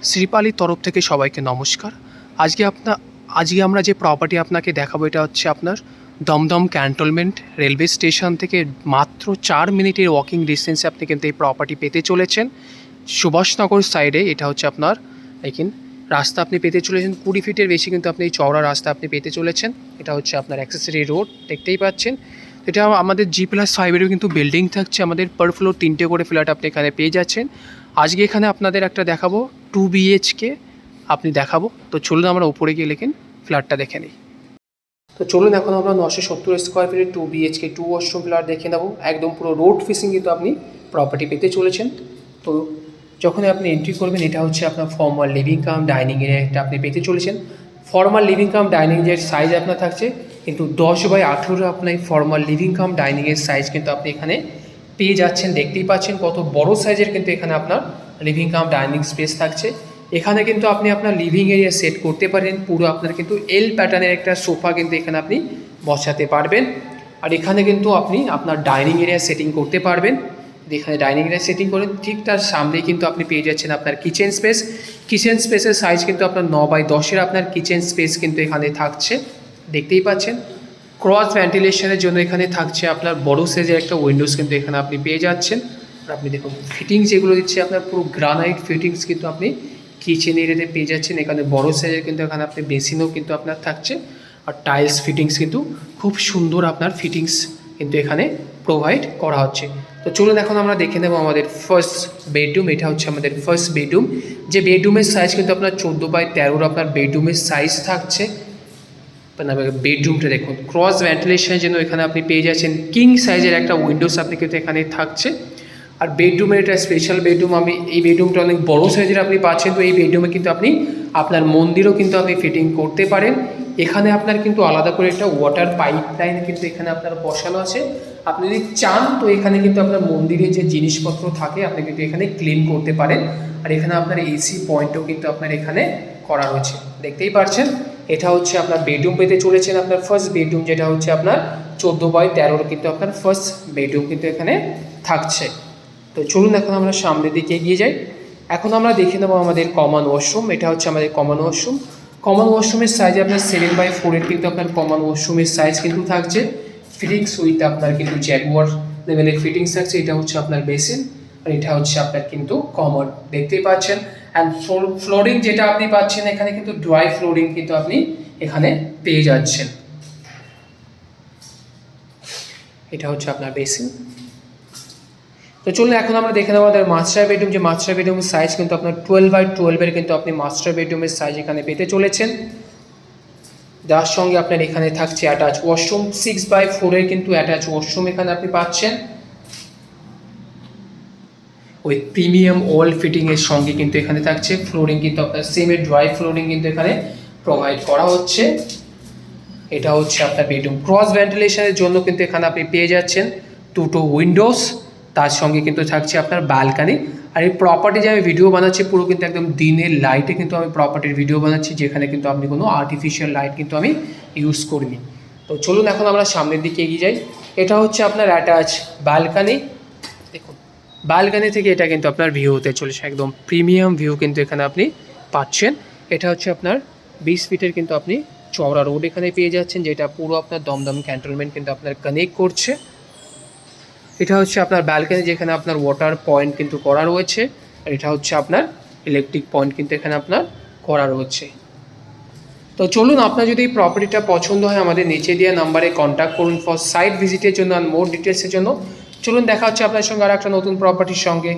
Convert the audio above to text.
শ্রীপালির তরফ থেকে সবাইকে নমস্কার। আজকে আমরা যে প্রপার্টি আপনাকে দেখাবো এটা হচ্ছে আপনার দমদম ক্যান্টনমেন্ট রেলওয়ে স্টেশন থেকে মাত্র 4 মিনিটের ওয়াকিং ডিস্টেন্সে আপনি কিন্তু এই প্রপার্টি পেতে চলেছেন। সুভাষনগর সাইডে এটা হচ্ছে আপনার দেখুন রাস্তা আপনি পেতে চলেছেন 20 ফিটের বেশি কিন্তু আপনি এই চওড়া রাস্তা আপনি পেতে চলেছেন। এটা হচ্ছে আপনার অ্যাক্সেসরি রোড দেখতেই পাচ্ছেন। এটা আমাদের G+5-এরও কিন্তু বিল্ডিং থাকছে, আমাদের পার ফ্লোর 3টে করে ফ্ল্যাট আপনি এখানে পেয়ে যাচ্ছেন। আজকে এখানে আপনাদের একটা দেখাবো 2 BHK আপনি দেখাবো। তো চলুন আমরা উপরে গিয়ে লেখেন ফ্ল্যাটটা দেখে নিই। তো চলুন এখন আমরা 970 স্কোয়ার ফিটের 2 BHK 2 ওয়াশরুম ফ্ল্যাট দেখে নেবো। একদম পুরো রোড ফেসিং কিন্তু আপনি প্রপার্টি পেতে চলেছেন। তো যখন আপনি এন্ট্রি করবেন এটা হচ্ছে আপনার formal living cum dining area একটা আপনি পেতে চলেছেন। ফর্মাল লিভিং কাম ডাইনিং এর সাইজ আপনার থাকছে কিন্তু 10/18 আপনার ফর্মাল লিভিং কাম ডাইনিংয়ের সাইজ কিন্তু আপনি এখানে পেয়ে যাচ্ছেন। দেখতেই পাচ্ছেন কত বড় সাইজের কিন্তু এখানে আপনার লিভিং কাম ডাইনিং স্পেস থাকছে। এখানে কিন্তু আপনি আপনার লিভিং এরিয়া সেট করতে পারেন, পুরো আপনার কিন্তু এল প্যাটার্নের একটা সোফা কিন্তু এখানে আপনি বসাতে পারবেন। আর এখানে কিন্তু আপনি আপনার ডাইনিং এরিয়া সেটিং করতে পারবেন। এখানে ডাইনিং এরিয়া সেটিং করেন, ঠিক তার সামনেই কিন্তু আপনি পেয়ে যাচ্ছেন আপনার কিচেন স্পেস। কিচেন স্পেসের সাইজ কিন্তু আপনার 9/10 আপনার কিচেন স্পেস কিন্তু এখানে থাকছে, দেখতেই পাচ্ছেন। ক্রস ভেন্টিলেশনের জন্য এখানে থাকছে আপনার বড় সাইজের একটা উইন্ডোজ কিন্তু এখানে আপনি পেয়ে যাচ্ছেন। আর আপনি দেখুন ফিটিংস যেগুলো দিচ্ছে আপনার পুরো গ্রানাইট ফিটিংস কিন্তু আপনি কিচেন এরিয়াতে পেয়ে যাচ্ছেন। এখানে বড় সাইজের কিন্তু এখানে আপনি বেসিনও কিন্তু আপনার থাকছে। আর টাইলস ফিটিংস কিন্তু খুব সুন্দর আপনার ফিটিংস কিন্তু এখানে প্রোভাইড করা হচ্ছে। তো চলুন এখন আমরা দেখে নেব আমাদের ফার্স্ট বেডরুম। এটা হচ্ছে আমাদের ফার্স্ট বেডরুম, যে বেডরুমের সাইজ কিন্তু আপনার 14/13 আপনার বেডরুমের সাইজ থাকছে। বেডরুমটা দেখুন ক্রস ভেন্টিলেশনের জন্য এখানে আপনি পেয়ে যাচ্ছেন কিং সাইজের একটা উইন্ডোজ আপনি কিন্তু এখানে থাকছে। আর বেডরুমের এটা স্পেশাল বেডরুম, এই বেডরুমটা অনেক বড় সাইজের আপনি পাচ্ছেন। তো এই বেডরুমে কিন্তু আপনি আপনার মন্দিরও কিন্তু আপনি ফিটিং করতে পারেন। এখানে আপনার কিন্তু আলাদা করে একটা ওয়াটার পাইপ লাইন কিন্তু এখানে আপনার বসানো আছে। আপনি যদি চান তো এখানে কিন্তু আপনার মন্দিরে যে জিনিসপত্র থাকে আপনি কিন্তু এখানে ক্লিন করতে পারেন। আর এখানে আপনার এসি পয়েন্টও কিন্তু আপনার এখানে করা রয়েছে, দেখতেই পাচ্ছেন। এটা হচ্ছে আপনার বেডরুম পেতে চলেছেন, আপনার ফার্স্ট বেডরুম যেটা হচ্ছে আপনার 14/13 কিন্তু আপনার ফার্স্ট বেডরুম কিন্তু এখানে থাকছে। তো চলুন এখন আমরা সামনের দিকে এগিয়ে যাই। এখন আমরা দেখে নেবো আমাদের কমন ওয়াশরুম। এটা হচ্ছে আমাদের কমন ওয়াশরুম। কমন ওয়াশরুমের সাইজ আপনার 7/4 কিন্তু আপনার কমন ওয়াশরুমের সাইজ কিন্তু থাকছে। ফিটিংস উইথ আপনার কিন্তু জ্যাগুয়ার লেভেলের ফিটিংস থাকছে। এটা হচ্ছে আপনার বেসিন আর এটা হচ্ছে আপনার কিন্তু কমন, দেখতেই পাচ্ছেন। অ্যান্ড ফ্লোরিং যেটা আপনি পাচ্ছেন এখানে কিন্তু ড্রাই ফ্লোরিং কিন্তু আপনি এখানে পেয়ে যাচ্ছেন। এটা হচ্ছে আপনার বেসিন। তো চলুন এখন আমরা দেখে নেবো আমাদের মাস্টার বেডরুম, যে মাস্টার বেডরুমের সাইজ কিন্তু আপনার 12/12 কিন্তু আপনি মাস্টার বেডরুমের সাইজ এখানে পেতে চলেছেন। যার সঙ্গে আপনার এখানে থাকছে অ্যাটাচ ওয়াশরুম, 6/4 কিন্তু অ্যাটাচ ওয়াশরুম এখানে আপনি পাচ্ছেন। ওই প্রিমিয়াম ওয়াল ফিটিংয়ের সঙ্গে কিন্তু এখানে থাকছে। ফ্লোরিং কিন্তু আপনার সেমের ড্রাই ফ্লোরিং কিন্তু এখানে প্রোভাইড করা হচ্ছে। এটা হচ্ছে আপনার বেডরুম। ক্রস ভেন্টিলেশনের জন্য কিন্তু এখানে আপনি পেয়ে যাচ্ছেন 2টো উইন্ডোজ, তার সঙ্গে কিন্তু থাকছে আপনার ব্যালকানি। আর এই প্রপার্টি যে আমি ভিডিও বানাচ্ছি পুরো কিন্তু একদম দিনের লাইটে কিন্তু আমি প্রপার্টির ভিডিও বানাচ্ছি, যেখানে কিন্তু আপনি কোনো আর্টিফিশিয়াল লাইট কিন্তু আমি ইউজ করিনি। তো চলুন এখন আমরা সামনের দিকে এগিয়ে যাই। এটা হচ্ছে আপনার অ্যাটাচ ব্যালকানি। দেখুন ব্যালকানি থেকে এটা কিন্তু আপনার ভিউ হতে চলেছে, একদম প্রিমিয়াম ভিউ কিন্তু এখানে আপনি পাচ্ছেন। এটা হচ্ছে আপনার 20 ফিটের কিন্তু আপনি চওড়া রোড এখানে পেয়ে যাচ্ছেন, যেটা পুরো আপনার দমদম ক্যান্টনমেন্ট কিন্তু আপনার কানেক্ট করছে। এটা হচ্ছে আপনার ব্যালকানি, যেখানে আপনার ওয়াটার পয়েন্ট কিন্তু করা রয়েছে। আর এটা হচ্ছে আপনার ইলেকট্রিক পয়েন্ট কিন্তু এখানে আপনার করা রয়েছে। তো চলুন, আপনার যদি এই প্রপার্টিটা পছন্দ হয় আমাদের নিচে দেওয়া নাম্বারে কন্ট্যাক্ট করুন ফর সাইট ভিজিটের জন্য আর মোর ডিটেলসের জন্য। চলুন দেখা হচ্ছে আপনার সঙ্গে আর একটা নতুন প্রপার্টির সঙ্গে।